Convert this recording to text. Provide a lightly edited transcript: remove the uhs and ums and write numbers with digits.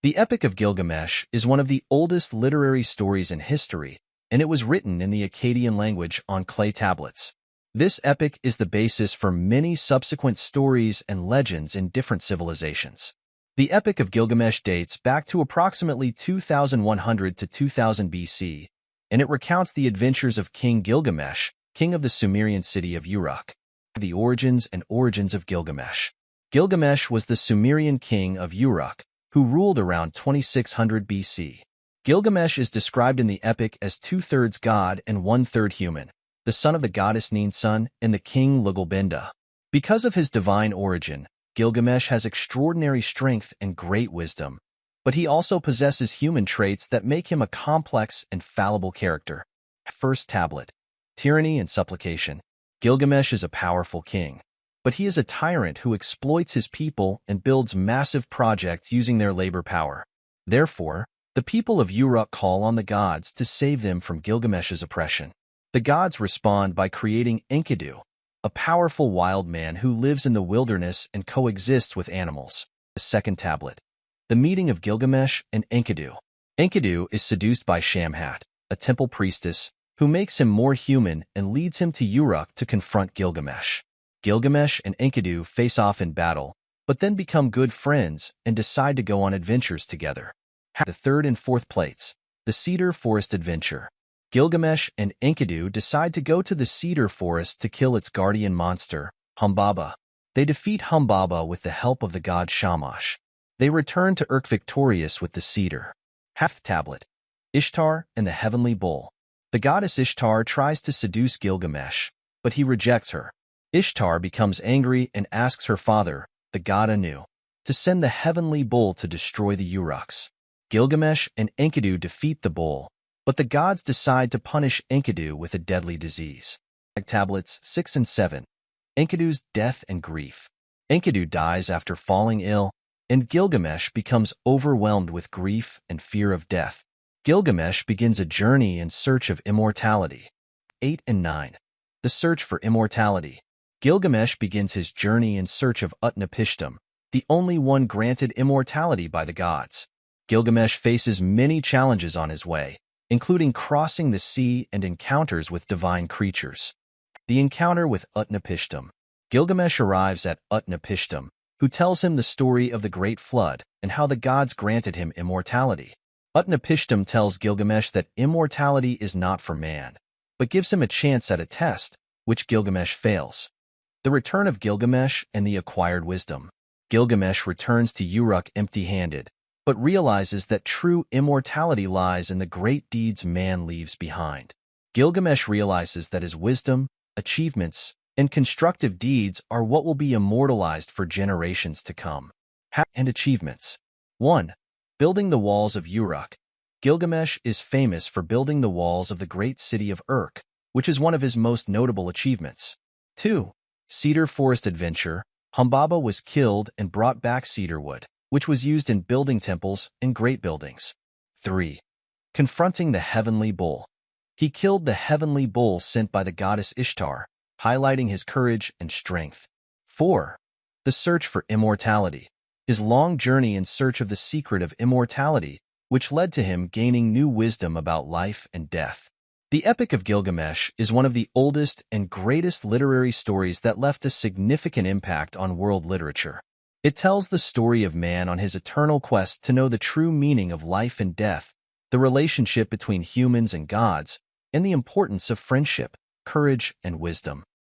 The Epic of Gilgamesh is one of the oldest literary stories in history, and it was written in the Akkadian language on clay tablets. This epic is the basis for many subsequent stories and legends in different civilizations. The Epic of Gilgamesh dates back to approximately 2100 to 2000 BC, and it recounts the adventures of King Gilgamesh, king of the Sumerian city of Uruk. The origins of Gilgamesh. Gilgamesh was the Sumerian king of Uruk, who ruled around 2600 BC. Gilgamesh is described in the epic as two-thirds god and one-third human, the son of the goddess Ninsun and the king Lugalbinda. Because of his divine origin, Gilgamesh has extraordinary strength and great wisdom, but he also possesses human traits that make him a complex and fallible character. First tablet. Tyranny and supplication. Gilgamesh is a powerful king, but he is a tyrant who exploits his people and builds massive projects using their labor power. Therefore, the people of Uruk call on the gods to save them from Gilgamesh's oppression. The gods respond by creating Enkidu, a powerful wild man who lives in the wilderness and coexists with animals. The second tablet. The meeting of Gilgamesh and Enkidu. Enkidu is seduced by Shamhat, a temple priestess, who makes him more human and leads him to Uruk to confront Gilgamesh. Gilgamesh and Enkidu face off in battle, but then become good friends and decide to go on adventures together. The third and fourth plates. The Cedar Forest Adventure. Gilgamesh and Enkidu decide to go to the cedar forest to kill its guardian monster, Humbaba. They defeat Humbaba with the help of the god Shamash. They return to Uruk victorious with the cedar. Half tablet. Ishtar and the Heavenly Bull. The goddess Ishtar tries to seduce Gilgamesh, but he rejects her. Ishtar becomes angry and asks her father, the god Anu, to send the Heavenly Bull to destroy the Uruks. Gilgamesh and Enkidu defeat the bull, but the gods decide to punish Enkidu with a deadly disease. Tablets 6 and 7. Enkidu's death and grief. Enkidu dies after falling ill, and Gilgamesh becomes overwhelmed with grief and fear of death. Gilgamesh begins a journey in search of immortality. 8 and 9. The search for immortality. Gilgamesh begins his journey in search of Utnapishtim, the only one granted immortality by the gods. Gilgamesh faces many challenges on his way, including crossing the sea and encounters with divine creatures. The encounter with Utnapishtim. Gilgamesh arrives at Utnapishtim, who tells him the story of the Great Flood and how the gods granted him immortality. Utnapishtim tells Gilgamesh that immortality is not for man, but gives him a chance at a test, which Gilgamesh fails. The return of Gilgamesh and the acquired wisdom. Gilgamesh returns to Uruk empty-handed, but realizes that true immortality lies in the great deeds man leaves behind. Gilgamesh realizes that his wisdom, achievements, and constructive deeds are what will be immortalized for generations to come. And achievements. 1. Building the walls of Uruk. Gilgamesh is famous for building the walls of the great city of Uruk, which is one of his most notable achievements. 2. Cedar Forest Adventure. Humbaba was killed and brought back cedar wood, which was used in building temples and great buildings. 3. Confronting the Heavenly Bull. He killed the Heavenly Bull sent by the goddess Ishtar, highlighting his courage and strength. 4. The search for immortality. His long journey in search of the secret of immortality, which led to him gaining new wisdom about life and death. The Epic of Gilgamesh is one of the oldest and greatest literary stories that left a significant impact on world literature. It tells the story of man on his eternal quest to know the true meaning of life and death, the relationship between humans and gods, and the importance of friendship, courage, and wisdom.